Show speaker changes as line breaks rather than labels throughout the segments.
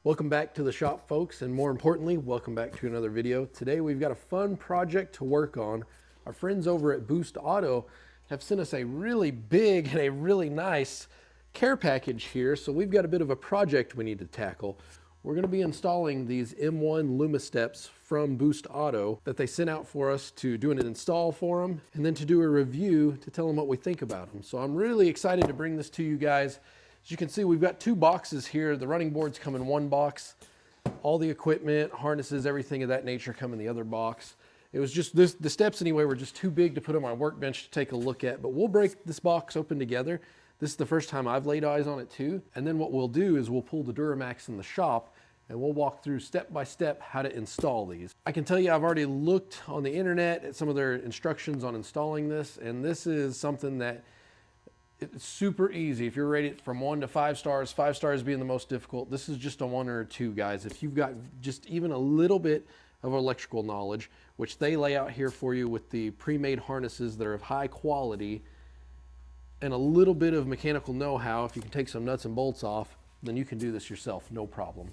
Welcome back to the shop, folks, and more importantly, welcome back to another video. Today we've got a fun project to work on. Our friends over at Boost Auto have sent us a really big and a really nice care package here, so we've got a bit of a project we need to tackle. We're going to be installing these M1 Lumasteps from Boost Auto that they sent out for us to do an install for them and then to do a review to tell them what we think about them. So I'm really excited to bring this to you guys. As you can see, we've got two boxes here. The running boards come in one box. All the equipment, harnesses, everything of that nature come in the other box. It was just this, the steps anyway were just too big to put on my workbench to take a look at, but we'll break this box open together. This is the first time I've laid eyes on it too. And then what we'll do is we'll pull the Duramax in the shop and we'll walk through step by step how to install these. I can tell you I've already looked on the internet at some of their instructions on installing this, and this is something that it's super easy. If you're rated from 1 to 5 stars, 5 stars being the most difficult, this is just a 1 or a 2, guys. If you've got just even a little bit of electrical knowledge, which they lay out here for you with the pre-made harnesses that are of high quality, and a little bit of mechanical know-how, if you can take some nuts and bolts off, then you can do this yourself, no problem.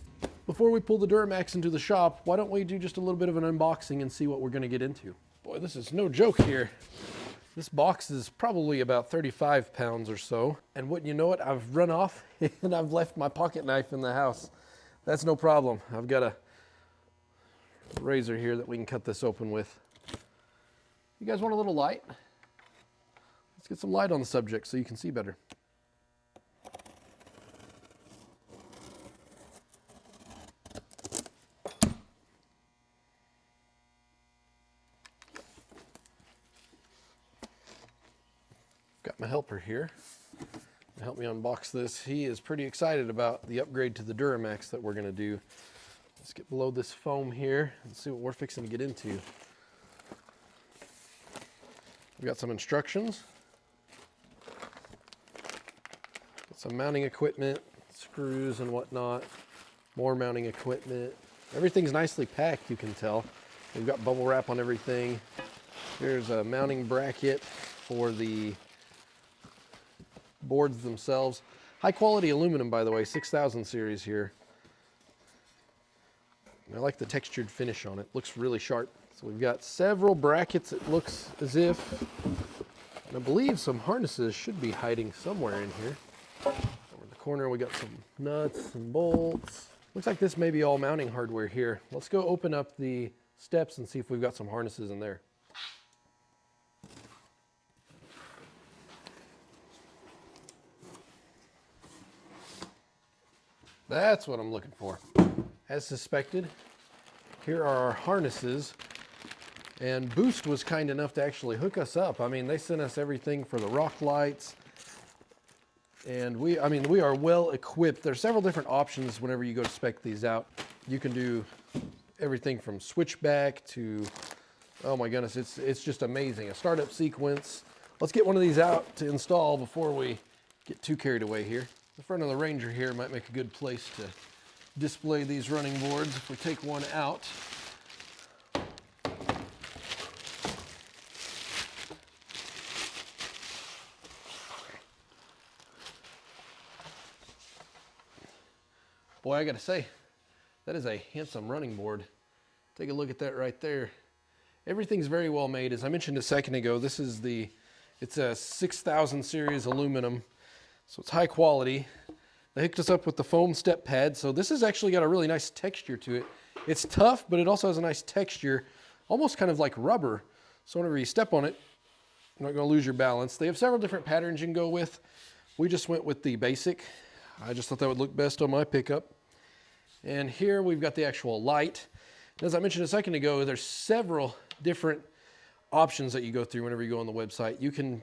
Before we pull the Duramax into the shop, why don't we do just a little bit of an unboxing and see what we're gonna get into. Boy, this is no joke here. This box is probably about 35 pounds or so. And wouldn't you know it, I've run off and I've left my pocket knife in the house. That's no problem. I've got a razor here that we can cut this open with. You guys want a little light? Let's get some light on the subject so you can see better. Got my helper here to help me unbox this. He is pretty excited about the upgrade to the Duramax that we're going to do. Let's get below this foam here and see what we're fixing to get into. We've got some instructions, got some mounting equipment, screws and whatnot, more mounting equipment. Everything's nicely packed, you can tell. We've got bubble wrap on everything. Here's a mounting bracket for the boards themselves. High quality aluminum, by the way, 6000 series here. I like the textured finish on it. Looks really sharp. So we've got several brackets. It looks as if, and I believe some harnesses should be hiding somewhere in here. Over in the corner, we got some nuts and bolts. Looks like this may be all mounting hardware here. Let's go open up the steps and see if we've got some harnesses in there. That's what I'm looking for. As suspected, here are our harnesses, and Boost was kind enough to actually hook us up. I mean, they sent us everything for the rock lights, and we are well equipped. There's several different options whenever you go to spec these out. You can do everything from switchback to, oh my goodness, it's just amazing. A startup sequence. Let's get one of these out to install before we get too carried away here. The front of the Ranger here might make a good place to display these running boards if we take one out. Boy, I gotta say, that is a handsome running board. Take a look at that right there. Everything's very well made. As I mentioned a second ago, this is it's a 6000 series aluminum. So it's high quality. They hooked us up with the foam step pad. So this has actually got a really nice texture to it. It's tough, but it also has a nice texture, almost kind of like rubber. So whenever you step on it, you're not gonna lose your balance. They have several different patterns you can go with. We just went with the basic. I just thought that would look best on my pickup. And here we've got the actual light. As I mentioned a second ago, there's several different options that you go through whenever you go on the website. You can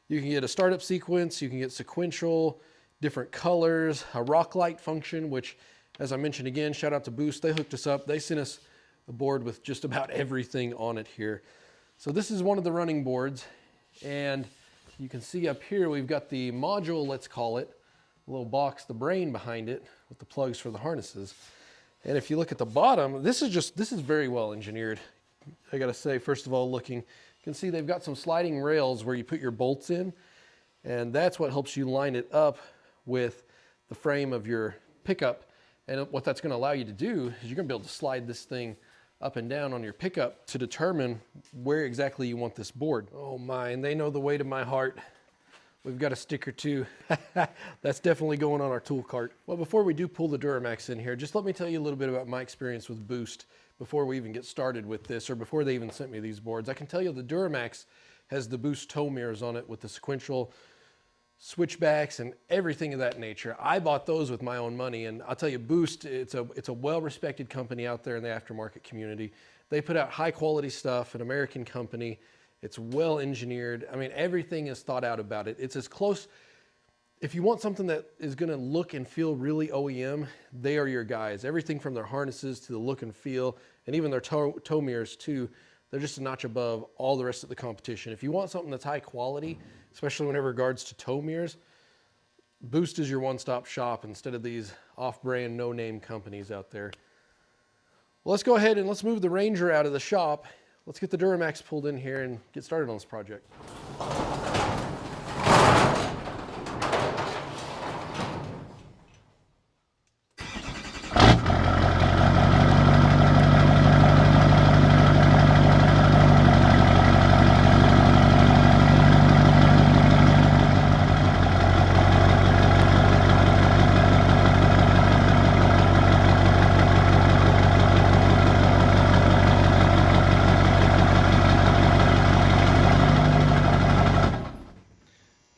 get a startup sequence, you can get sequential, different colors, a rock light function, which, as I mentioned again, shout out to Boost. They hooked us up. They sent us a board with just about everything on it here. So this is one of the running boards, and you can see up here we've got the module, let's call it, a little box, the brain behind it with the plugs for the harnesses. And if you look at the bottom, this is very well engineered. I gotta say, first of all, looking, you can see they've got some sliding rails where you put your bolts in, and that's what helps you line it up with the frame of your pickup And what that's going to allow you to do is you're going to be able to slide this thing up and down on your pickup to determine where exactly you want this board. Oh my, and they know the way to my heart. We've got a stick or two. That's definitely going on our tool cart. Well, before we do pull the Duramax in here, just let me tell you a little bit about my experience with Boost before we even get started with this, or before they even sent me these boards. I can tell you the Duramax has the Boost tow mirrors on it with the sequential switchbacks and everything of that nature. I bought those with my own money, and I'll tell you, Boost, it's a well-respected company out there in the aftermarket community. They put out high-quality stuff, an American company. It's well engineered. I mean, everything is thought out about it. It's as close. If you want something that is going to look and feel really OEM, they are your guys. Everything from their harnesses to the look and feel, and even their tow mirrors too, they're just a notch above all the rest of the competition. If you want something that's high quality, especially in regards to tow mirrors, Boost is your one-stop shop instead of these off-brand, no-name companies out there. Well, let's go ahead and let's move the Ranger out of the shop. Let's get the Duramax pulled in here and get started on this project.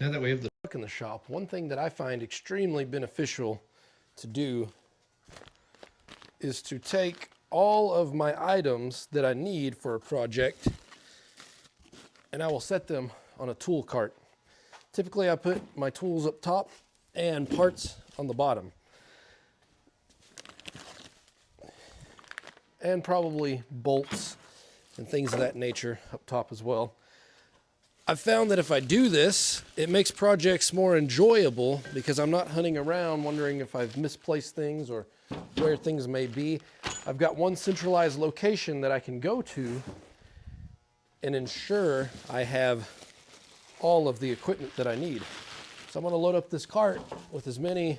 Now that we have the truck in the shop, one thing that I find extremely beneficial to do is to take all of my items that I need for a project and I will set them on a tool cart. Typically I put my tools up top and parts on the bottom. And probably bolts and things of that nature up top as well. I've found that if I do this, it makes projects more enjoyable because I'm not hunting around wondering if I've misplaced things or where things may be. I've got one centralized location that I can go to and ensure I have all of the equipment that I need. So I'm going to load up this cart with as many of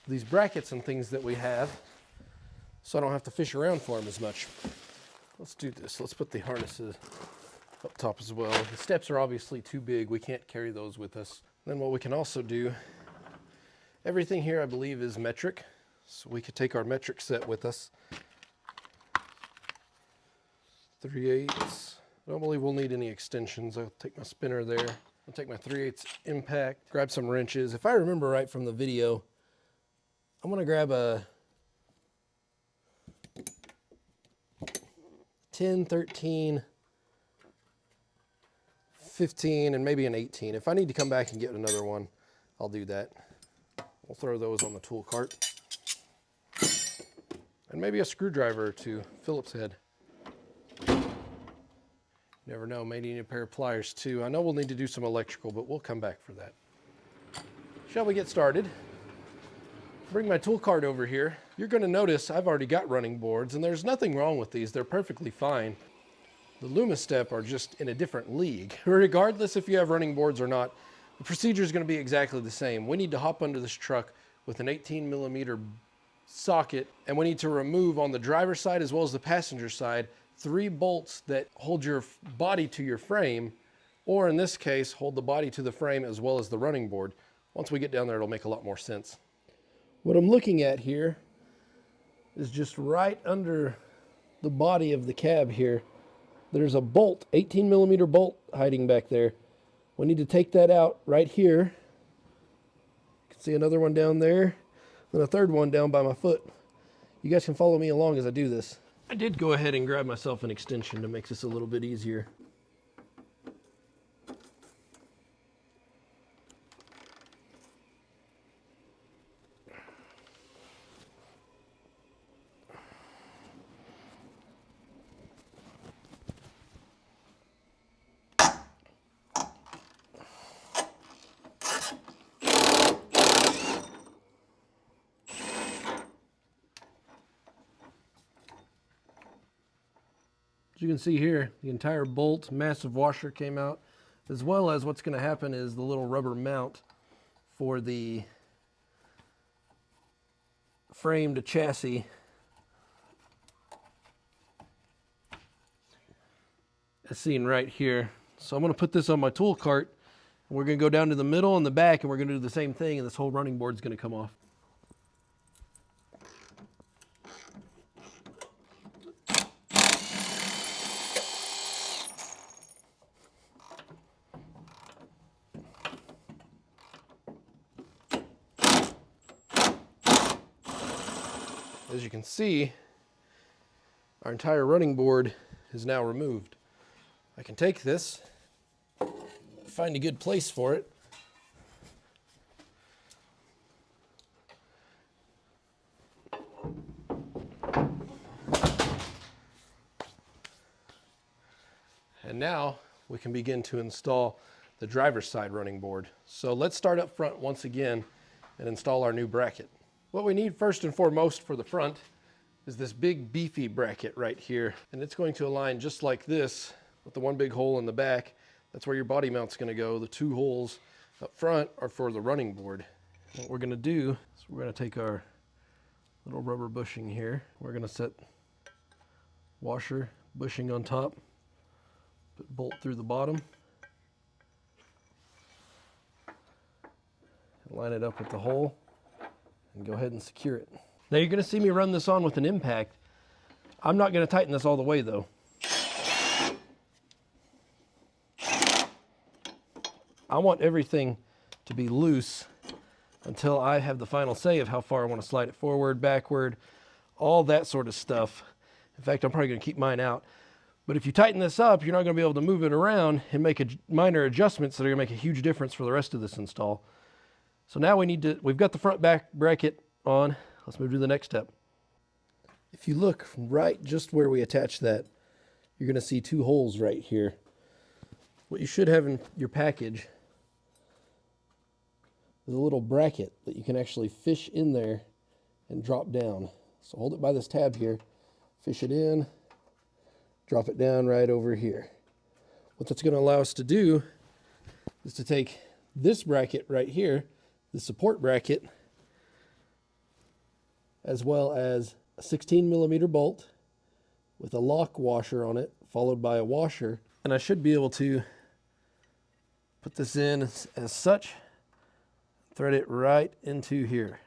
these brackets and things that we have so I don't have to fish around for them as much. Let's do this. Let's put the harnesses up top as well. The steps are obviously too big. We can't carry those with us. Then what we can also do, everything here I believe is metric. So we could take our metric set with us. 3/8. I don't believe we'll need any extensions. I'll take my spinner there. I'll take my 3/8 impact, grab some wrenches. If I remember right from the video, I'm gonna grab a 10, 13, 15, and maybe an 18. If I need to come back and get another one, I'll do that. We'll throw those on the tool cart. And maybe a screwdriver or two, Phillips head. Never know, may need a pair of pliers too. I know we'll need to do some electrical, but we'll come back for that. Shall we get started? Bring my tool cart over here. You're gonna notice I've already got running boards, and there's nothing wrong with these. They're perfectly fine. The Lumastep are just in a different league. Regardless if you have running boards or not, the procedure is going to be exactly the same. We need to hop under this truck with an 18mm socket, and we need to remove on the driver's side as well as the passenger side 3 bolts that hold your body to your frame, or in this case, hold the body to the frame as well as the running board. Once we get down there, it'll make a lot more sense. What I'm looking at here is just right under the body of the cab here. There's a bolt, 18mm bolt hiding back there. We need to take that out right here. You can see another one down there, then a third one down by my foot. You guys can follow me along as I do this. I did go ahead and grab myself an extension to make this a little bit easier. As you can see here, the entire bolt, massive washer came out, as well as what's going to happen is the little rubber mount for the frame to chassis. As seen right here. So I'm going to put this on my tool cart, and we're going to go down to the middle and the back, and we're going to do the same thing, and this whole running board is going to come off. As you can see, our entire running board is now removed. I can take this, find a good place for it, and now we can begin to install the driver's side running board. So let's start up front once again and install our new bracket. What we need first and foremost for the front is this big beefy bracket right here. And it's going to align just like this with the one big hole in the back. That's where your body mount's gonna go. The two holes up front are for the running board. What we're gonna do is we're gonna take our little rubber bushing here. We're gonna set washer bushing on top, put bolt through the bottom, line it up with the hole, and go ahead and secure it. Now you're going to see me run this on with an impact. I'm not going to tighten this all the way though. I want everything to be loose until I have the final say of how far I want to slide it forward, backward, all that sort of stuff. In fact, I'm probably going to keep mine out. But if you tighten this up, you're not going to be able to move it around and make minor adjustments that are going to make a huge difference for the rest of this install. So now we've got the front back bracket on. Let's move to the next step. If you look right just where we attach that, you're going to see two holes right here. What you should have in your package is a little bracket that you can actually fish in there and drop down. So hold it by this tab here, fish it in, drop it down right over here. What that's going to allow us to do is to take this bracket right here, the support bracket, as well as a 16mm bolt with a lock washer on it, followed by a washer. And I should be able to put this in as such, thread it right into here.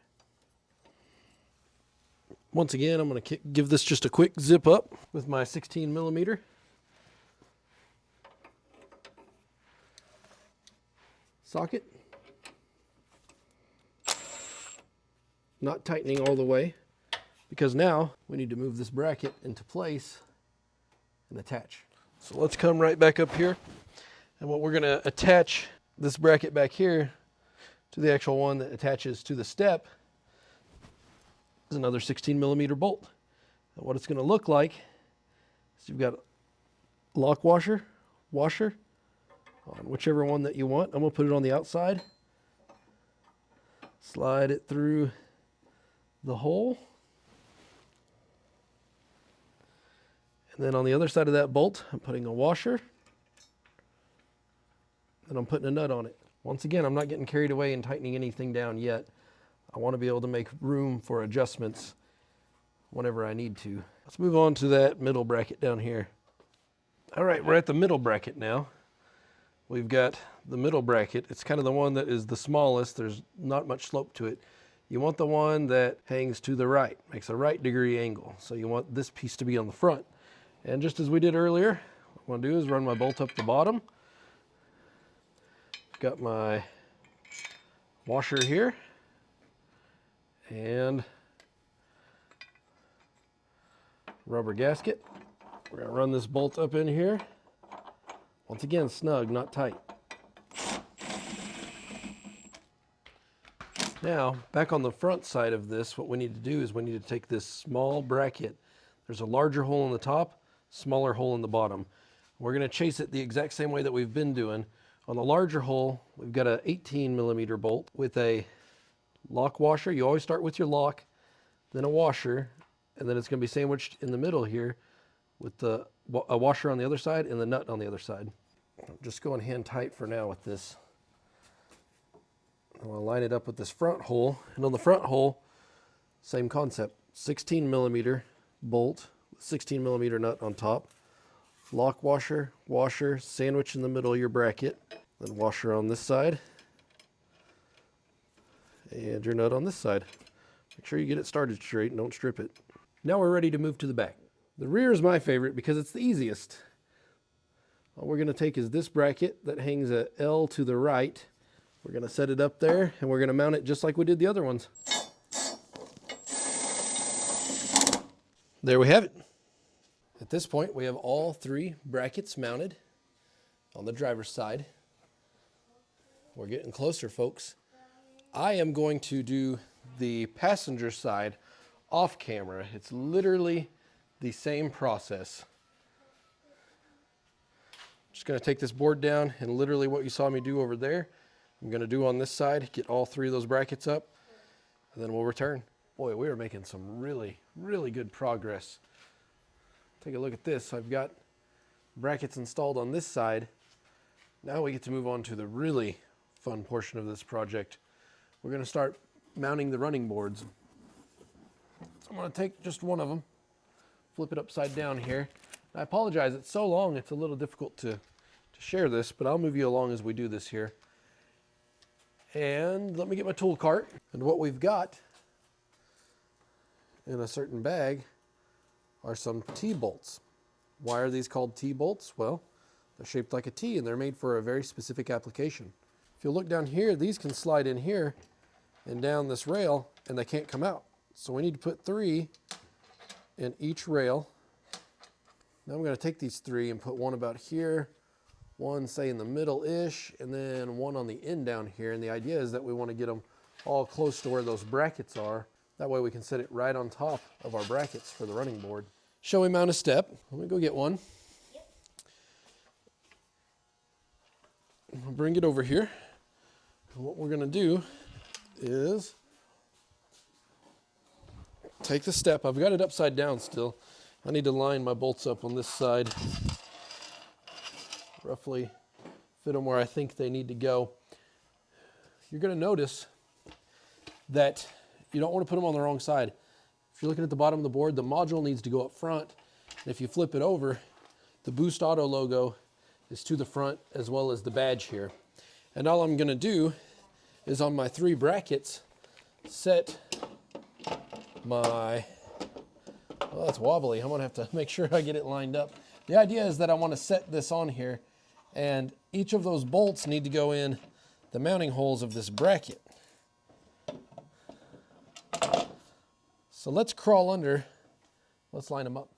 Once again, I'm going to give this just a quick zip up with my 16mm. Socket. Not tightening all the way, because now we need to move this bracket into place and attach. So let's come right back up here, and what we're going to attach this bracket back here to the actual one that attaches to the step is another 16mm bolt. And what it's going to look like is you've got a lock washer on whichever one that you want. I'm going to put it on the outside, slide it through the hole, and then on the other side of that bolt I'm putting a washer, and I'm putting a nut on it. Once again, I'm not getting carried away and tightening anything down yet. I want to be able to make room for adjustments whenever I need to. Let's move on to that middle bracket down here. All right, we're at the middle bracket now. We've got the middle bracket. It's kind of the one that is the smallest. There's not much slope to it. You want the one that hangs to the right, makes a right degree angle. So you want this piece to be on the front. And just as we did earlier, what I'm going to do is run my bolt up the bottom. Got my washer here, and rubber gasket. We're going to run this bolt up in here. Once again, snug, not tight. Now, back on the front side of this, what we need to do is we need to take this small bracket. There's a larger hole in the top, smaller hole in the bottom. We're going to chase it the exact same way that we've been doing. On the larger hole, we've got an 18mm bolt with a lock washer. You always start with your lock, then a washer, and then it's going to be sandwiched in the middle here with a washer on the other side and the nut on the other side. I'm just going hand tight for now with this. I'm going to line it up with this front hole, and on the front hole, Same concept, 16 millimeter bolt, 16 millimeter nut on top, lock washer, washer, sandwich in the middle of your bracket, then washer on this side, and your nut on this side. Make sure you get it started straight and don't strip it. Now we're ready to move to the back. The rear is my favorite because it's the easiest. All we're going to take is this bracket that hangs a L to the right. We're going to set it up there and we're going to mount it just like we did the other ones. There we have it. At this point, we have all three brackets mounted on the driver's side. We're getting closer, folks. I am going to do the passenger side off camera. It's literally the same process. Just going to take this board down and literally what you saw me do over there, I'm going to do on this side, get all three of those brackets up, and then we'll return. Boy, we are making some really, really good progress. Take a look at this. I've got brackets installed on this side. Now we get to move on to the really fun portion of this project. We're going to start mounting the running boards. So I'm going to take just one of them, flip it upside down here. I apologize, it's so long, it's a little difficult to share this, but I'll move you along as we do this here. And let me get my tool cart. And what we've got in a certain bag are some T-bolts. Why are these called T-bolts? Well, they're shaped like a T and they're made for a very specific application. If you look down here, these can slide in here and down this rail and they can't come out. So we need to put 3 in each rail. Now I'm going to take these 3 and put one about here, one say in the middle-ish, and then one on the end down here. And the idea is that we want to get them all close to where those brackets are. That way we can set it right on top of our brackets for the running board. Shall we mount a step? Let me go get one.
Yep.
I'll bring it over here. And what we're going to do is take the step. I've got it upside down still. I need to line my bolts up on this side. Roughly fit them where I think they need to go. You're going to notice that you don't want to put them on the wrong side. If you're looking at the bottom of the board, the module needs to go up front. And if you flip it over, the Boost Auto logo is to the front as well as the badge here. And all I'm going to do is on my 3 brackets, set my, well, that's wobbly. I'm going to have to make sure I get it lined up. The idea is that I want to set this on here and each of those bolts need to go in the mounting holes of this bracket. So let's crawl under, let's line them up.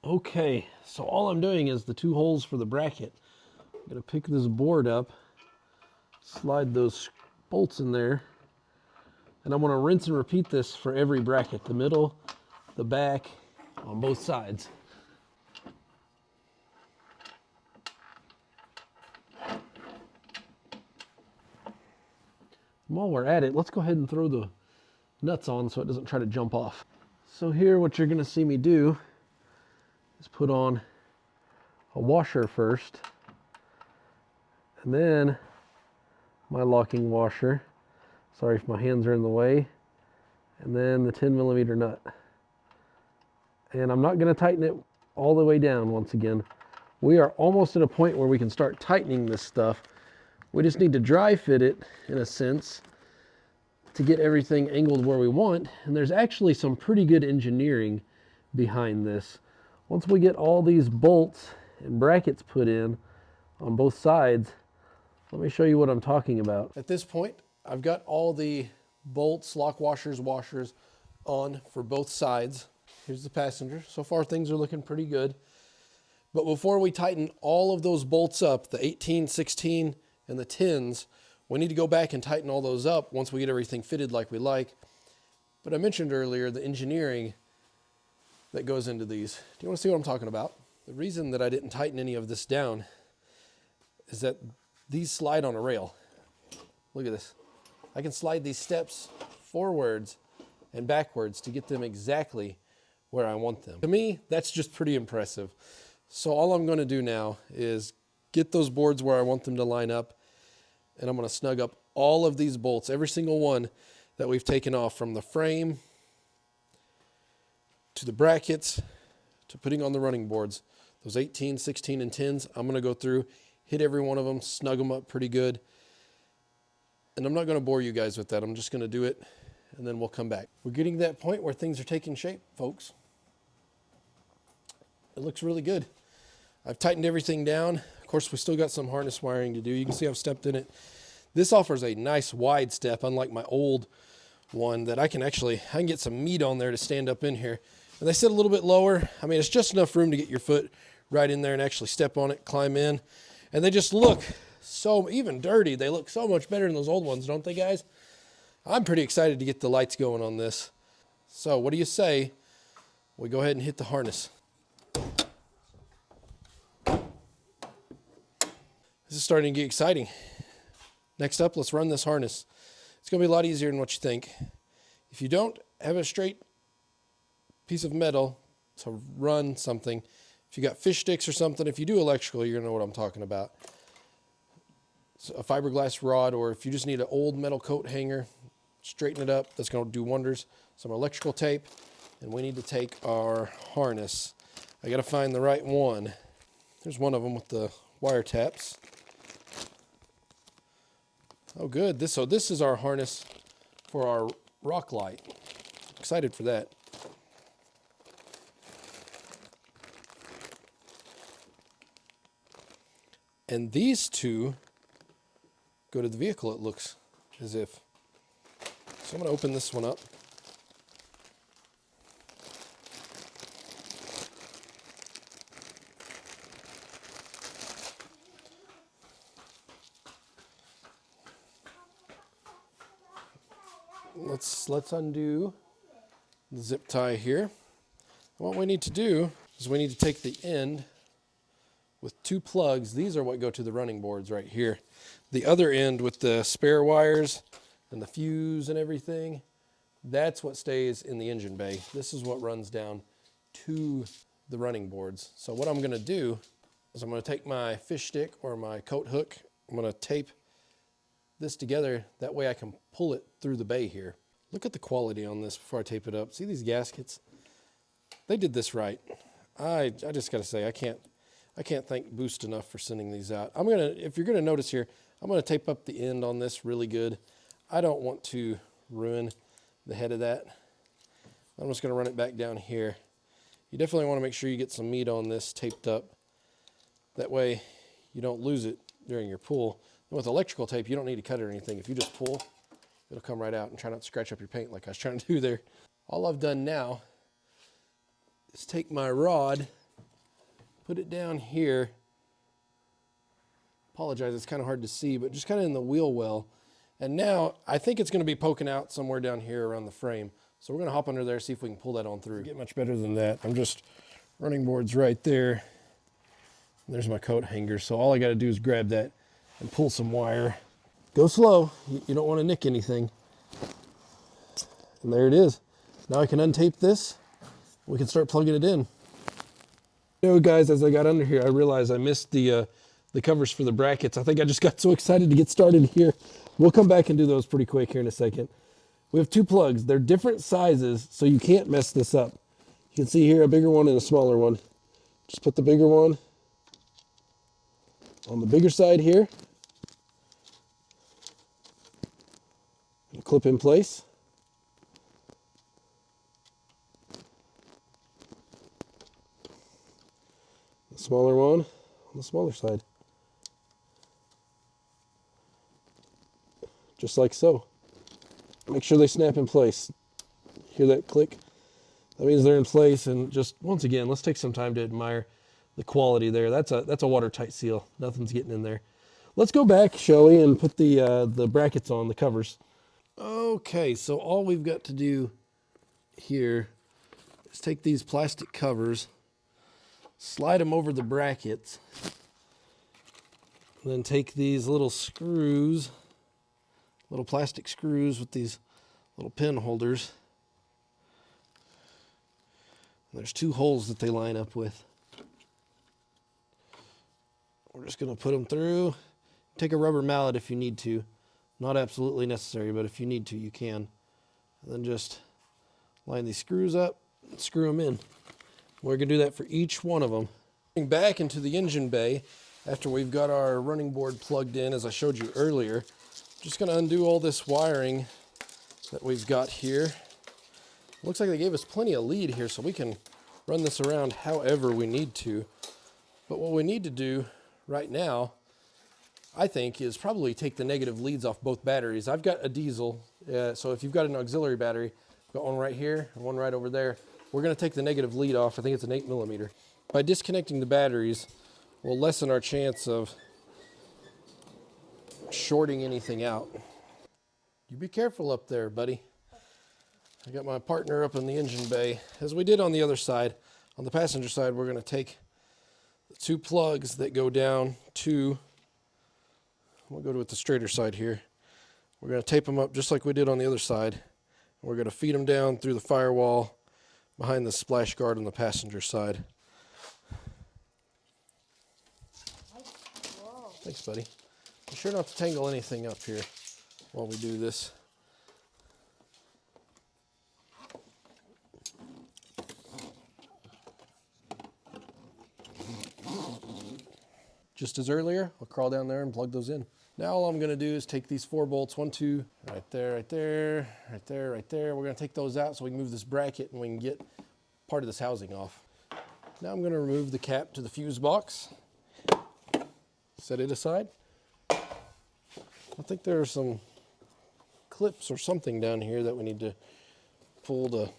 Okay, so all I'm doing is the 2 holes for the bracket. I'm gonna pick this board up, slide those bolts in there, and I'm gonna rinse and repeat this for every bracket, the middle, the back, on both sides. While we're at it, let's go ahead and throw the nuts on so it doesn't try to jump off. So here what you're going to see me do is put on a washer first and then my locking washer. Sorry if my hands are in the way. And then the 10 millimeter nut. And I'm not going to tighten it all the way down once again. We are almost at a point where we can start tightening this stuff. We just need to dry fit it in a sense to get everything angled where we want. And there's actually some pretty good engineering behind this. Once we get all these bolts and brackets put in on both sides, let me show you what I'm talking about. At this point, I've got all the bolts, lock washers, washers on for both sides. Here's the passenger. So far things are looking pretty good. But before we tighten all of those bolts up, the 18, 16, and the 10s, we need to go back and tighten all those up once we get everything fitted like we like. But I mentioned earlier the engineering that goes into these. Do you want to see what I'm talking about? The reason that I didn't tighten any of this down is that these slide on a rail. Look at this. I can slide these steps forwards and backwards to get them exactly where I want them. To me, that's just pretty impressive. So all I'm going to do now is get those boards where I want them to line up, and I'm going to snug up all of these bolts, every single one that we've taken off from the frame to the brackets, to putting on the running boards. Those 18, 16, and 10s, I'm going to go through, hit every one of them, snug them up pretty good. And I'm not going to bore you guys with that. I'm just going to do it, and then we'll come back. We're getting to that point where things are taking shape, folks. It looks really good. I've tightened everything down. Of course, we still got some harness wiring to do. You can see I've stepped in it. This offers a nice wide step, unlike my old one, that I can get some meat on there to stand up in here. And they sit a little bit lower. I mean, it's just enough room to get your foot right in there and actually step on it, climb in. And they just look so, even dirty, they look so much better than those old ones, don't they, guys? I'm pretty excited to get the lights going on this. So what do you say we go ahead and hit the harness? This is starting to get exciting. Next up, let's run this harness. It's going to be a lot easier than what you think. If you don't have a straight piece of metal to run something, if you got fish sticks or something, if you do electrical, you're going to know what I'm talking about. So a fiberglass rod, or if you just need an old metal coat hanger, straighten it up. That's going to do wonders. Some electrical tape, and we need to take our harness. I got to find the right one. There's one of them with the wire taps. Oh, good. So this is our harness for our rock light. Excited for that. And these two go to the vehicle, it looks as if. So I'm going to open this one up. Let's undo the zip tie here. What we need to do is we need to take the end with two plugs. These are what go to the running boards right here. The other end with the spare wires and the fuse and everything, that's what stays in the engine bay. This is what runs down to the running boards. So what I'm going to do is I'm going to take my fish stick or my coat hook. I'm going to tape this together. That way I can pull it through the bay here. Look at the quality on this before I tape it up. See these gaskets? They did this right. I just got to say, I can't thank Boost enough for sending these out. If you're gonna notice here, I'm gonna tape up the end on this really good. I don't want to ruin the head of that. I'm just gonna run it back down here. You definitely want to make sure you get some meat on this taped up. That way you don't lose it during your pull. And with electrical tape, you don't need to cut it or anything. If you just pull, it'll come right out, and try not to scratch up your paint like I was trying to do there. All I've done now is take my rod, put it down here. Apologize, it's kind of hard to see, but just kind of in the wheel well. And now I think it's going to be poking out somewhere down here around the frame. So we're going to hop under there, see if we can pull that on through. Get much better than that. I'm just running boards right there. And there's my coat hanger. So all I got to do is grab that and pull some wire. Go slow. You don't want to nick anything. And there it is. Now I can untape this. We can start plugging it in. You know, guys, as I got under here, I realized I missed the covers for the brackets. I think I just got so excited to get started here. We'll come back and do those pretty quick here in a second. We have two plugs. They're different sizes, so you can't mess this up. You can see here a bigger one and a smaller one. Just put the bigger one on the bigger side here. And clip in place. The smaller one on the smaller side. Just like so. Make sure they snap in place. Hear that click? That means they're in place. And just once again, let's take some time to admire the quality there. That's a watertight seal. Nothing's getting in there. Let's go back, shall we, and put the brackets on, the covers. Okay, so all we've got to do here is take these plastic covers, slide them over the brackets, and then take these little screws, little plastic screws with these little pin holders. And there's two holes that they line up with. We're just going to put them through. Take a rubber mallet if you need to. Not absolutely necessary, but if you need to, you can. And then just line these screws up, and screw them in. We're going to do that for each one of them. Getting back into the engine bay, after we've got our running board plugged in, as I showed you earlier, just going to undo all this wiring that we've got here. Looks like they gave us plenty of lead here, so we can run this around however we need to. But what we need to do right now, I think, is probably take the negative leads off both batteries. I've got a diesel, so if you've got an auxiliary battery, I've got one right here and one right over there. We're going to take the negative lead off. I think it's an 8mm. By disconnecting the batteries, we'll lessen our chance of shorting anything out. You be careful up there, buddy. I got my partner up in the engine bay. As we did on the other side, on the passenger side, we're going to take the 2 plugs that go down to, we'll go with the straighter side here. We're going to tape them up just like we did on the other side. We're going to feed them down through the firewall behind the splash guard on the passenger side.
Whoa.
Thanks, buddy. Be sure not to tangle anything up here while we do this. Just as earlier, I'll crawl down there and plug those in. Now all I'm going to do is take these 4 bolts, 1, 2, right there, right there, right there, right there. We're going to take those out so we can move this bracket and we can get part of this housing off. Now I'm going to remove the cap to the fuse box. Set it aside. I think there are some clips or something down here that we need to pull to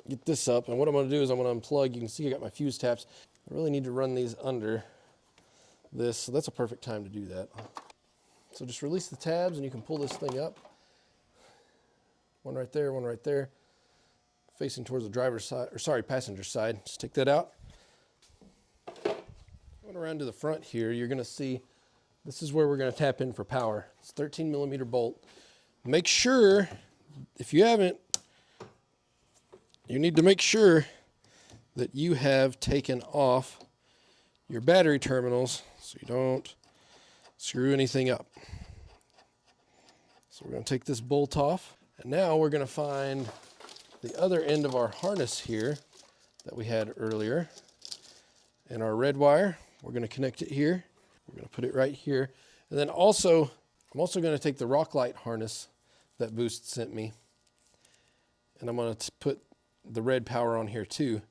get this up. And what I'm going to do is I'm going to unplug. You can see I got my fuse taps. I really need to run these under this, so that's a perfect time to do that. So just release the tabs and you can pull this thing up. One right there, facing towards the driver's side, or sorry, passenger side. Just take that out. Going around to the front here, you're going to see this is where we're going to tap in for power. It's 13mm bolt. Make sure, if you haven't, you need to make sure that you have taken off your battery terminals so you don't screw anything up. So we're going to take this bolt off, and now we're going to find the other end of our harness here that we had earlier, and our red wire. We're going to connect it here. We're going to put it right here, and then also I'm also going to take the rock light harness that Boost sent me, and I'm going to put the red power on here too.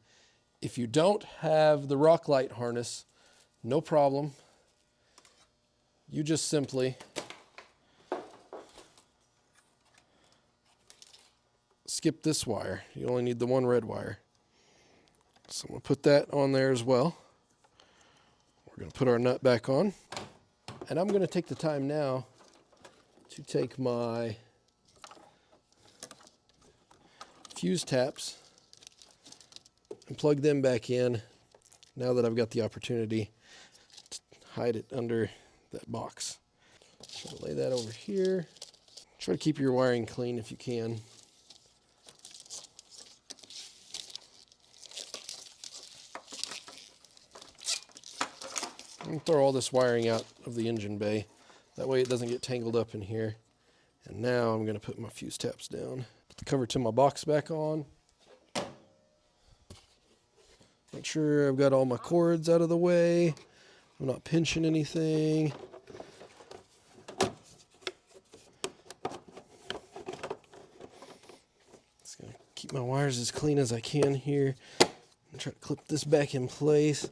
If you don't have the rock light harness, no problem. You just simply skip this wire. You only need the one red wire. So I'm going to put that on there as well. We're going to put our nut back on. And I'm going to take the time now to take my fuse taps and plug them back in now that I've got the opportunity to hide it under that box. So lay that over here. Try to keep your wiring clean if you can. And throw all this wiring out of the engine bay. That way it doesn't get tangled up in here. And now I'm going to put my fuse taps down. Put the cover to my box back on. Make sure I've got all my cords out of the way. I'm not pinching anything. Just gonna keep my wires as clean as I can here. And try to clip this back in place.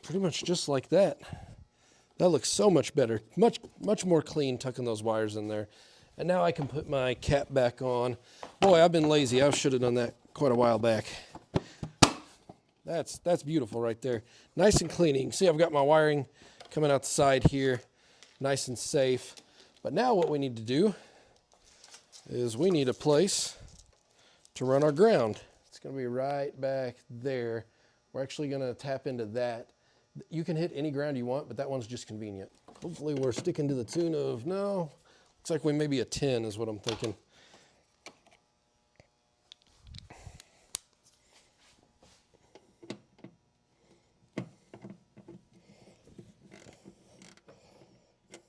Pretty much just like that. That looks so much better. Much more clean tucking those wires in there. And now I can put my cap back on. Boy, I've been lazy. I should have done that quite a while back. That's beautiful right there. Nice and clean. You can see I've got my wiring coming out the side here. Nice and safe. But now what we need to do is we need a place to run our ground. It's going to be right back there. We're actually going to tap into that. You can hit any ground you want, but that one's just convenient. Hopefully we're sticking to the tune of, no, looks like we may be a 10 is what I'm thinking.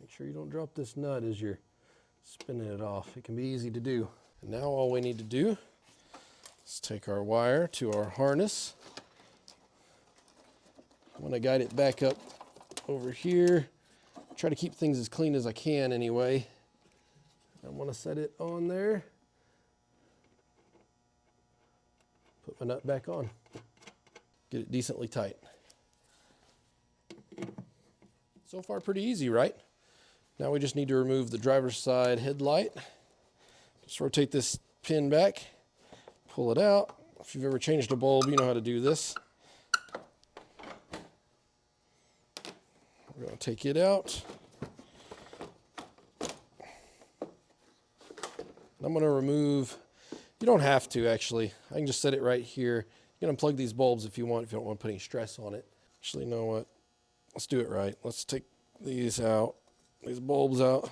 Make sure you don't drop this nut as you're spinning it off. It can be easy to do. And now all we need to do Take our wire to our harness. I'm going to guide it back up over here. Try to keep things as clean as I can anyway. I want to set it on there. Put my nut back on. Get it decently tight. So far pretty easy, right? Now we just need to remove the driver's side headlight. Just rotate this pin back, pull it out. If you've ever changed a bulb, you know how to do this. We're going to take it out. I'm going to remove, you don't have to actually, I can just set it right here. You can unplug these bulbs if you want, if you don't want to put any stress on it. Actually, you know what? Let's do it right. Let's take these out, these bulbs out.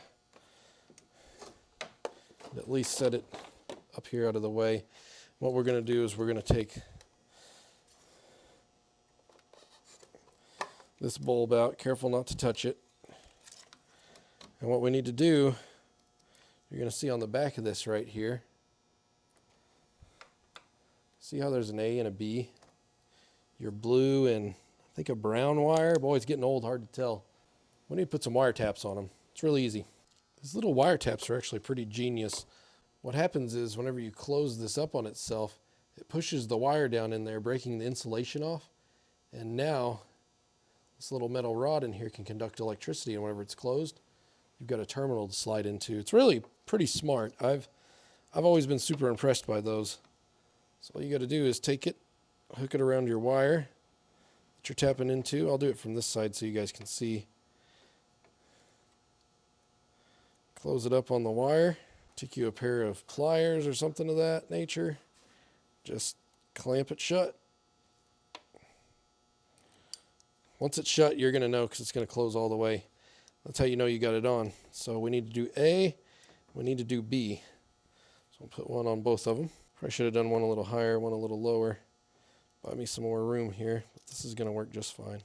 At least set it up here out of the way. What we're going to do is we're going to take this bulb out, careful not to touch it. And what we need to do, you're going to see on the back of this right here, see how there's an A and a B? Your blue and I think a brown wire. Boy, it's getting old, hard to tell. We need to put some wire taps on them. It's really easy. These little wire taps are actually pretty genius. What happens is whenever you close this up on itself, it pushes the wire down in there, breaking the insulation off. And now this little metal rod in here can conduct electricity, and whenever it's closed, you've got a terminal to slide into. It's really pretty smart. I've always been super impressed by those. So all you got to do is take it, hook it around your wire that you're tapping into. I'll do it from this side so you guys can see. Close it up on the wire. Take you a pair of pliers or something of that nature. Just clamp it shut. Once it's shut, you're going to know because it's going to close all the way. That's how you know you got it on. So we need to do A, we need to do B. So I'll put one on both of them. Probably should have done one a little higher, one a little lower. Buy me some more room here, but this is going to work just fine.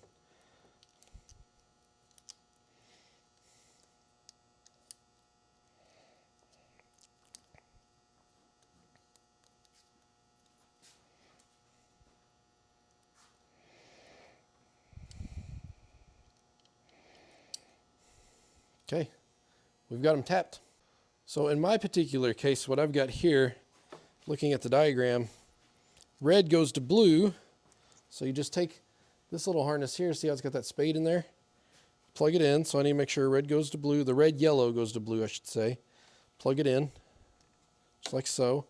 Okay, we've got them tapped. So in my particular case, what I've got here, looking at the diagram, red goes to blue. So you just take this little harness here, see how it's got that spade in there? Plug it in, so I need to make sure red goes to blue. The red yellow goes to blue, I should say. Plug it in, just like so.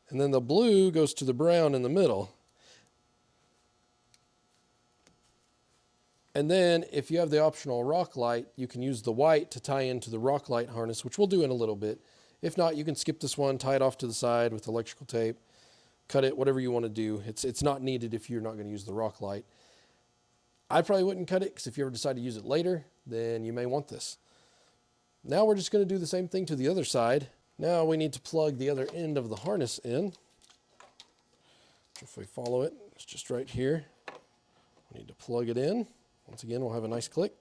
And then the blue goes to the brown in the middle. And then if you have the optional rock light, you can use the white to tie into the rock light harness, which we'll do in a little bit. If not, you can skip this one, tie it off to the side with electrical tape, cut it, whatever you want to do. It's not needed if you're not going to use the rock light. I probably wouldn't cut it because if you ever decide to use it later, then you may want this. Now we're just going to do the same thing to the other side. Now we need to plug the other end of the harness in. If we follow it, it's just right here. We need to plug it in. Once again, we'll have a nice click.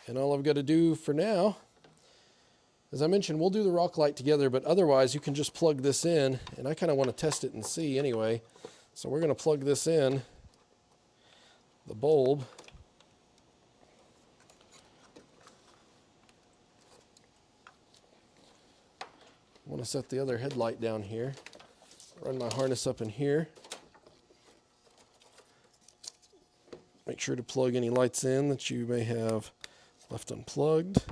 And all I've got to do for now, as I mentioned, we'll do the rock light together, but otherwise you can just plug this in, and I kind of want to test it and see anyway. So we're going to plug this in, the bulb. I want to set the other headlight down here. Run my harness up in here. Make sure to plug any lights in that you may have left unplugged.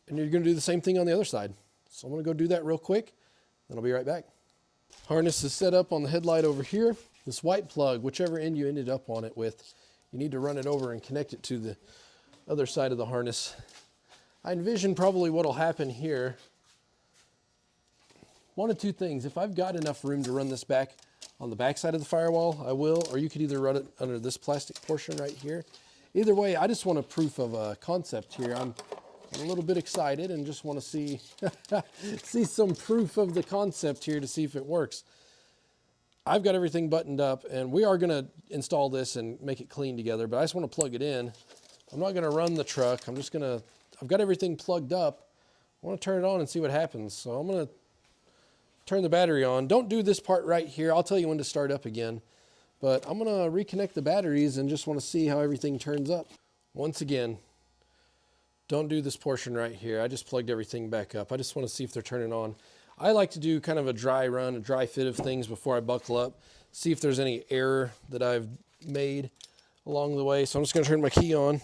And you're going to do the same thing on the other side. So I'm going to go do that real quick, then I'll be right back. Harness is set up on the headlight over here. This white plug, whichever end you ended up on it with, you need to run it over and connect it to the other side of the harness. I envision probably what will happen here. One of two things. If I've got enough room to run this back on the back side of the firewall, I will, or you could either run it under this plastic portion right here. Either way, I just want a proof of a concept here. I'm a little bit excited and just want to see, see some proof of the concept here to see if it works. I've got everything buttoned up, and we are going to install this and make it clean together, but I just want to plug it in. I'm not going to run the truck. I've got everything plugged up. I want to turn it on and see what happens. So I'm going to turn the battery on. Don't do this part right here. I'll tell you when to start up again. But I'm going to reconnect the batteries and just want to see how everything turns up. Once again, don't do this portion right here. I just plugged everything back up. I just want to see if they're turning on. I like to do kind of a dry run, a dry fit of things before I buckle up, see if there's any error that I've made along the way. So I'm just going to turn my key on.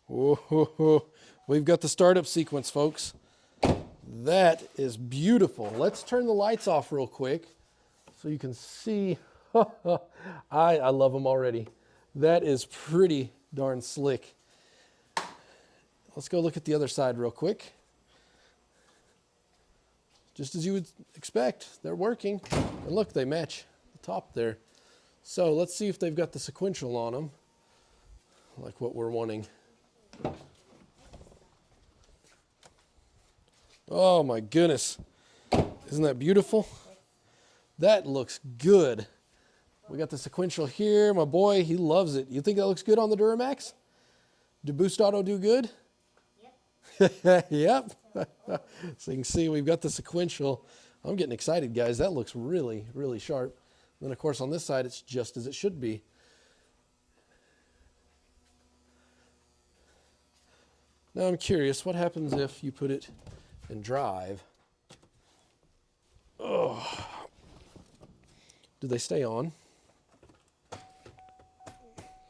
Whoa, we've got the startup sequence, folks. That is beautiful. Let's turn the lights off real quick so you can see. I love them already. That is pretty darn slick. Let's go look at the other side real quick. Just as you would expect, they're working. And look, they match the top there. So let's see if they've got the sequential on them, like what we're wanting. Oh my goodness. Isn't that beautiful? That looks good. We got the sequential here. My boy, he loves it. You think that looks good on the Duramax? Did Boost Auto do good? Yep. Yep. So you can see we've got the sequential. I'm getting excited, guys. That looks really, really sharp. And then, of course, on this side, it's just as it should be. Now I'm curious, what happens if you put it in drive? Oh. Do they stay on?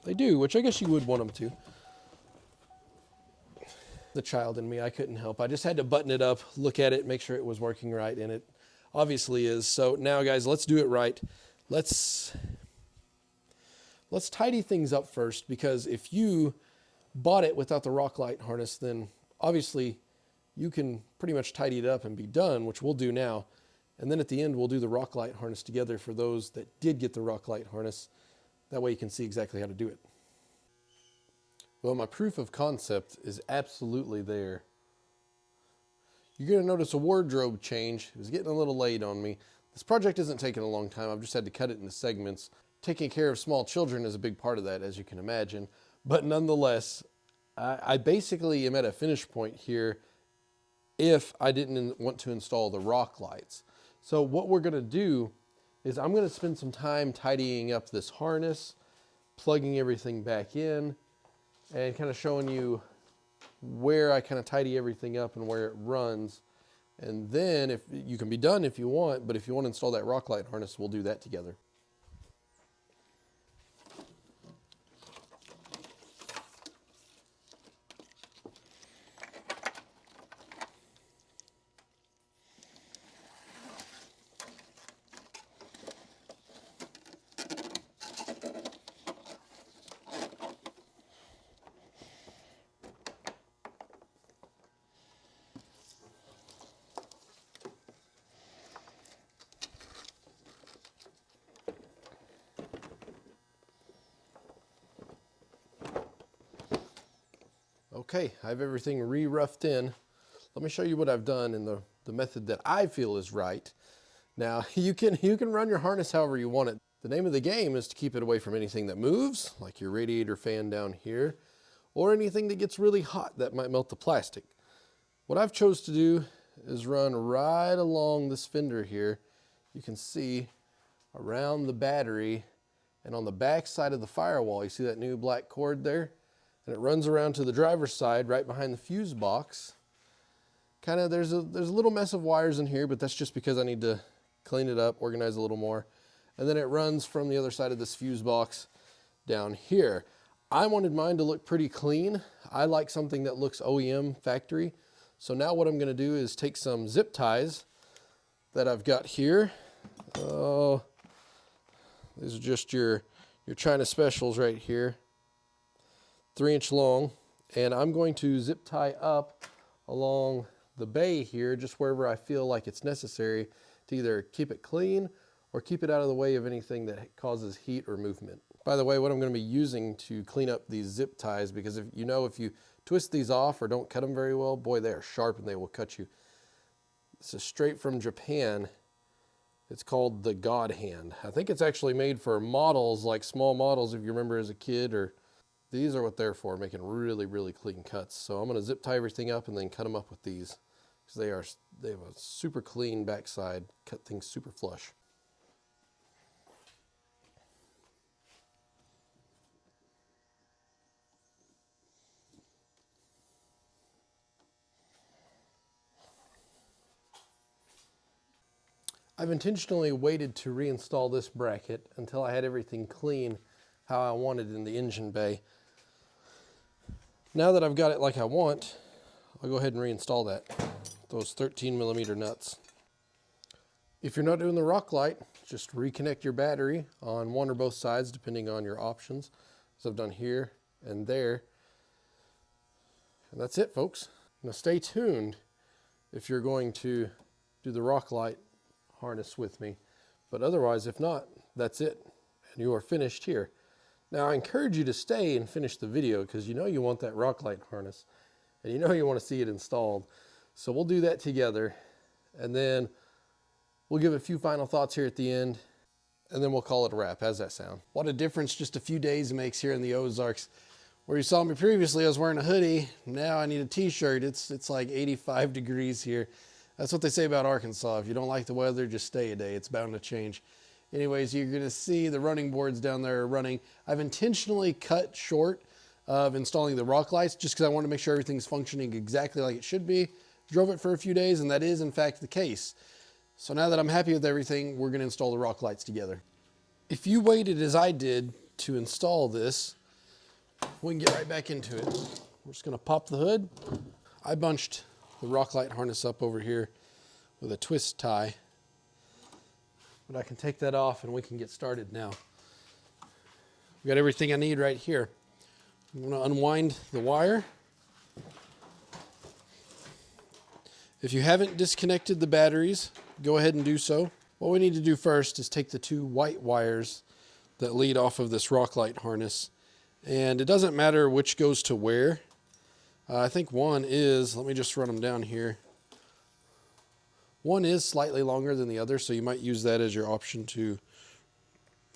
They do, which I guess you would want them to. The child in me, I couldn't help. I just had to button it up, look at it, make sure it was working right, and it obviously is. So now, guys, let's do it right. Let's tidy things up first, because if you bought it without the rock light harness, then obviously you can pretty much tidy it up and be done, which we'll do now. And then at the end, we'll do the rock light harness together for those that did get the rock light harness. That way you can see exactly how to do it. Well, my proof of concept is absolutely there. You're going to notice a wardrobe change. It was getting a little late on me. This project isn't taking a long time. I've just had to cut it into segments. Taking care of small children is a big part of that, as you can imagine. But nonetheless, I basically am at a finish point here if I didn't want to install the rock lights. So what we're going to do is I'm going to spend some time tidying up this harness, plugging everything back in, and kind of showing you where I kind of tidy everything up and where it runs. And then if you can be done if you want, but if you want to install that rock light harness, we'll do that together. Okay, I have everything re-roughed in. Let me show you what I've done in the method that I feel is right. Now, you can run your harness however you want it. The name of the game is to keep it away from anything that moves, like your radiator fan down here, or anything that gets really hot that might melt the plastic. What I've chose to do is run right along this fender here. You can see around the battery, and on the back side of the firewall, you see that new black cord there? And it runs around to the driver's side right behind the fuse box. Kind of, there's a little mess of wires in here, but that's just because I need to clean it up, organize a little more. And then it runs from the other side of this fuse box down here. I wanted mine to look pretty clean. I like something that looks OEM factory. So now what I'm going to do is take some zip ties that I've got here. Oh, these are just your China specials right here. 3-inch long, and I'm going to zip tie up along the bay here, just wherever I feel like it's necessary to either keep it clean or keep it out of the way of anything that causes heat or movement. By the way, what I'm going to be using to clean up these zip ties, because if you twist these off or don't cut them very well, boy, they are sharp and they will cut you. This is straight from Japan, It's called the God Hand. I think it's actually made for models, like small models, if you remember as a kid, or these are what they're for, making really, really clean cuts. So I'm gonna zip tie everything up and then cut them up with these, because they have a super clean backside, cut things super flush. I've intentionally waited to reinstall this bracket until I had everything clean how I wanted in the engine bay. Now that I've got it like I want, I'll go ahead and reinstall that, those 13mm nuts. If you're not doing the rock light, just reconnect your battery on one or both sides depending on your options. So I've done here and there. And that's it, folks. Now stay tuned if you're going to do the rock light harness with me, but otherwise, if not, that's it, and you are finished here. Now I encourage you to stay and finish the video, because you know you want that rock light harness and you know you want to see it installed. So we'll do that together, and then we'll give a few final thoughts here at the end, and then we'll call it a wrap. How's that sound? What a difference just a few days makes here in the Ozarks. Where you saw me previously, I was wearing a hoodie. Now I need a t-shirt. It's like 85 degrees here. That's what they say about Arkansas. If you don't like the weather, just stay a day. It's bound to change. Anyways, you're going to see the running boards down there are running. I've intentionally cut short of installing the rock lights just because I want to make sure everything's functioning exactly like it should be. Drove it for a few days, and that is, in fact, the case. So now that I'm happy with everything, we're going to install the rock lights together. If you waited as I did to install this, we can get right back into it. We're just going to pop the hood. I bunched the rock light harness up over here with a twist tie, but I can take that off and we can get started now. We got everything I need right here. I'm going to unwind the wire. If you haven't disconnected the batteries, go ahead and do so. What we need to do first is take the two white wires that lead off of this rock light harness, and it doesn't matter which goes to where. I think one is, let me just run them down here. One is slightly longer than the other, so you might use that as your option to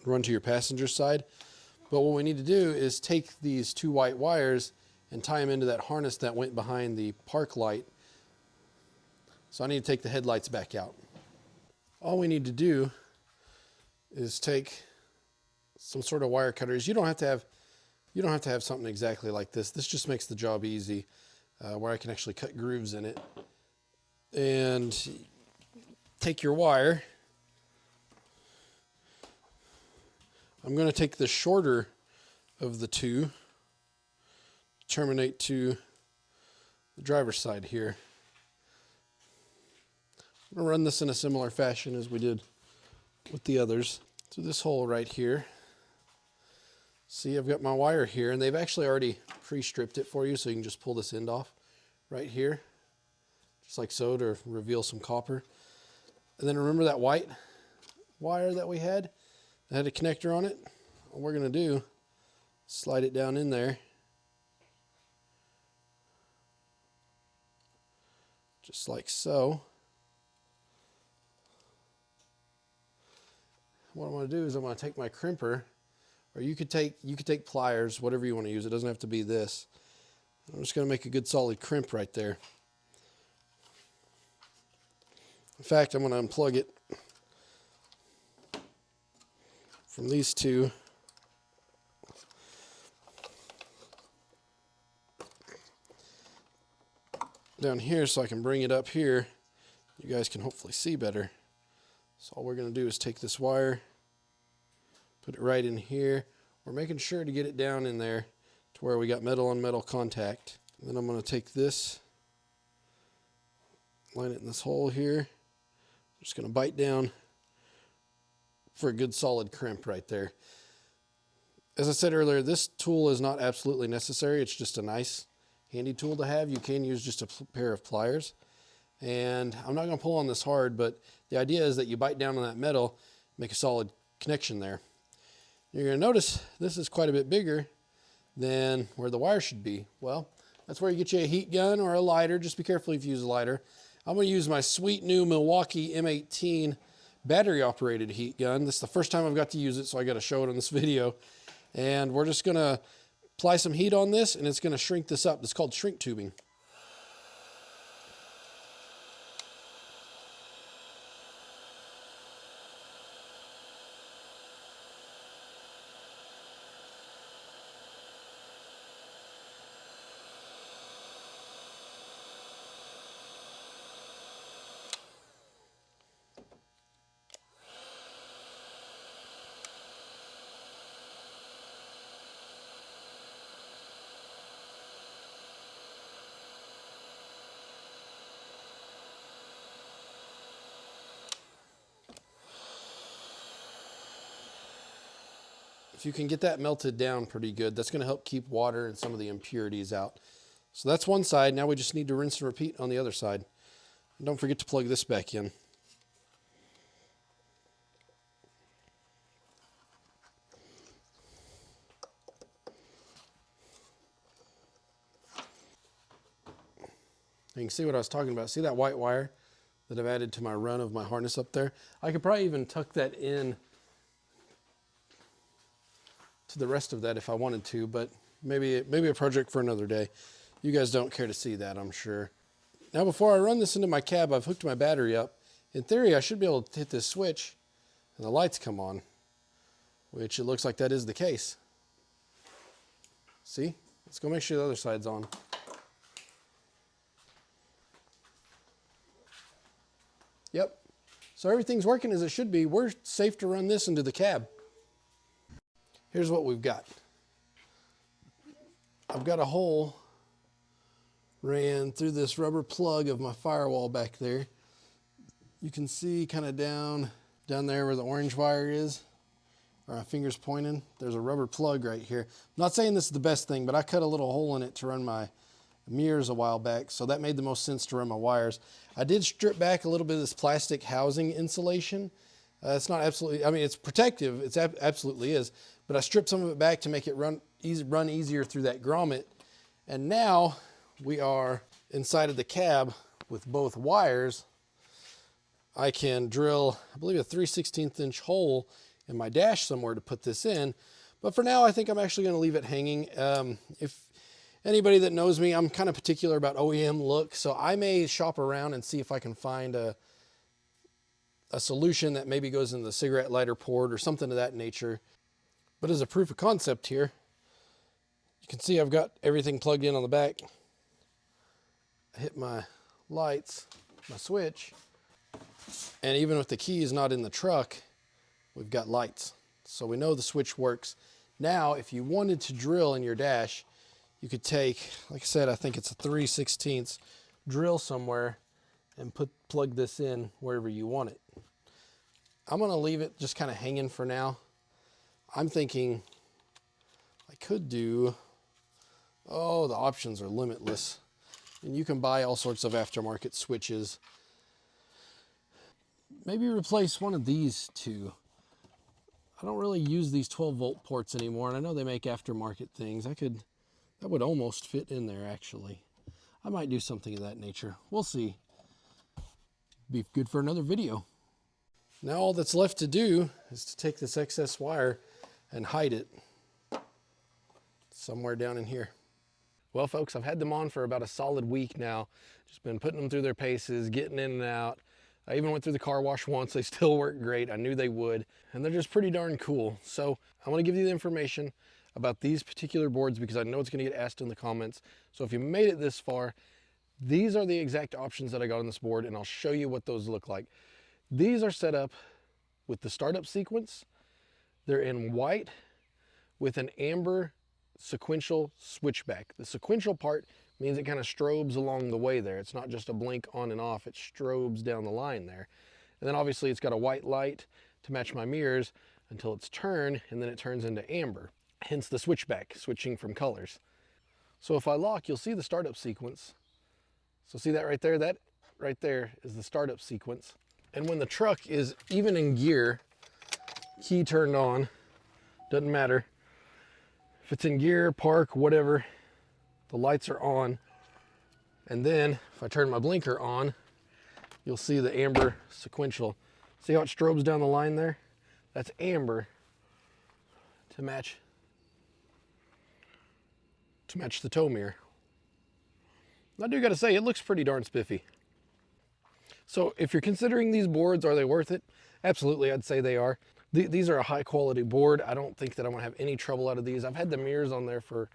run to your passenger side. But what we need to do is take these two white wires and tie them into that harness that went behind the park light. So I need to take the headlights back out. All we need to do is take some sort of wire cutters. You don't have to have something exactly like this. This just makes the job easy, where I can actually cut grooves in it. And take your wire. I'm going to take the shorter of the two, terminate to the driver's side here. I'm going to run this in a similar fashion as we did with the others. So this hole right here. See, I've got my wire here, and they've actually already pre-stripped it for you, so you can just pull this end off right here, just like so, to reveal some copper. And then remember that white wire that we had that had a connector on it? What we're going to do, slide it down in there, just like so. What I'm going to do is I'm going to take my crimper, or you could take pliers, whatever you want to use. It doesn't have to be this. I'm just going to make a good solid crimp right there. In fact, I'm going to unplug it from these two. Down here, so I can bring it up here. You guys can hopefully see better. So all we're going to do is take this wire, put it right in here. We're making sure to get it down in there to where we got metal on metal contact. And then I'm going to take this, line it in this hole here. I'm just going to bite down for a good solid crimp right there. As I said earlier, this tool is not absolutely necessary. It's just a nice, handy tool to have. You can use just a pair of pliers. And I'm not going to pull on this hard, but the idea is that you bite down on that metal, make a solid connection there. You're going to notice this is quite a bit bigger than where the wire should be. Well, that's where you get you a heat gun or a lighter. Just be careful if you use a lighter. I'm going to use my sweet new Milwaukee M18 battery operated heat gun. This is the first time I've got to use it, so I got to show it on this video. And we're just gonna apply some heat on this, and it's gonna shrink this up. It's called shrink tubing. If you can get that melted down pretty good, that's going to help keep water and some of the impurities out. So that's one side. Now we just need to rinse and repeat on the other side. And don't forget to plug this back in. You can see what I was talking about. See that white wire that I've added to my run of my harness up there? I could probably even tuck that in to the rest of that if I wanted to, but maybe a project for another day. You guys don't care to see that, I'm sure. Now before I run this into my cab, I've hooked my battery up. In theory, I should be able to hit this switch and the lights come on, which it looks like that is the case. See? Let's go make sure the other side's on. Yep. So everything's working as it should be. We're safe to run this into the cab. Here's what we've got. I've got a hole ran through this rubber plug of my firewall back there. You can see kind of down there where the orange wire is, where my finger's pointing. There's a rubber plug right here. I'm not saying this is the best thing, but I cut a little hole in it to run my mirrors a while back, so that made the most sense to run my wires. I did strip back a little bit of this plastic housing insulation. It's not absolutely, I mean, it's protective, it absolutely is, but I stripped some of it back to make it run easier through that grommet. And now we are inside of the cab with both wires. I can drill, I believe, a 3/16 inch hole in my dash somewhere to put this in. But for now, I think I'm actually going to leave it hanging. If anybody that knows me, I'm kind of particular about OEM look, so I may shop around and see if I can find a solution that maybe goes in the cigarette lighter port or something of that nature. But as a proof of concept here, you can see I've got everything plugged in on the back. I hit my lights, my switch, and even with the keys not in the truck, we've got lights. So we know the switch works. Now, if you wanted to drill in your dash, you could take, like I said, I think it's a 3/16, drill somewhere and plug this in wherever you want it. I'm gonna leave it just kind of hanging for now. I'm thinking I could do, oh, the options are limitless. And you can buy all sorts of aftermarket switches. Maybe replace one of these two. I don't really use these 12-volt ports anymore, and I know they make aftermarket things. That would almost fit in there, actually. I might do something of that nature. We'll see. Be good for another video. Now all that's left to do is to take this excess wire and hide it somewhere down in here. Well, folks, I've had them on for about a solid week now. Just been putting them through their paces, getting in and out. I even went through the car wash once. They still work great. I knew they would, and they're just pretty darn cool. So I want to give you the information about these particular boards because I know it's going to get asked in the comments. So if you made it this far, these are the exact options that I got on this board, and I'll show you what those look like. These are set up with the startup sequence. They're in white with an amber sequential switchback. The sequential part means it kind of strobes along the way there. It's not just a blink on and off, it strobes down the line there. And then obviously it's got a white light to match my mirrors until it's turned, and then it turns into amber. Hence the switchback, switching from colors. So if I lock, you'll see the startup sequence. So see that right there? That right there is the startup sequence. And when the truck is even in gear, key turned on, doesn't matter. If it's in gear, park, whatever, the lights are on. And then if I turn my blinker on, you'll see the amber sequential See how it strobes down the line there? That's amber to match the tow mirror. I do gotta say, it looks pretty darn spiffy. So if you're considering these boards, are they worth it? Absolutely, I'd say they are. These are a high quality board. I don't think that I'm gonna have any trouble out of these. I've had the mirrors on there for,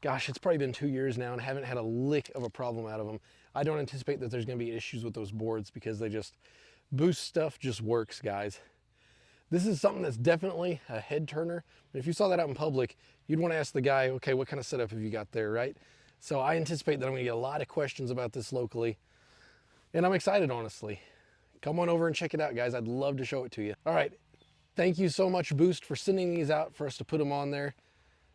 gosh, it's probably been 2 years now and haven't had a lick of a problem out of them. I don't anticipate that there's gonna be issues with those boards because they just, Boost stuff just works, guys. This is something that's definitely a head turner. If you saw that out in public, you'd want to ask the guy, okay, what kind of setup have you got there, right? So I anticipate that I'm gonna get a lot of questions about this locally. And I'm excited, honestly. Come on over and check it out, guys. I'd love to show it to you. All right, thank you so much, Boost, for sending these out for us to put them on there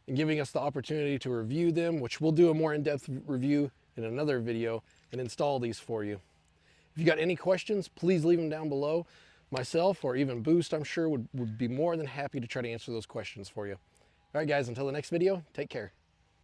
and giving us the opportunity to review them, which we'll do a more in-depth review in another video and install these for you. If you got any questions, please leave them down below. Myself or even Boost, I'm sure, would be more than happy to try to answer those questions for you. All right, guys, until the next video, take care.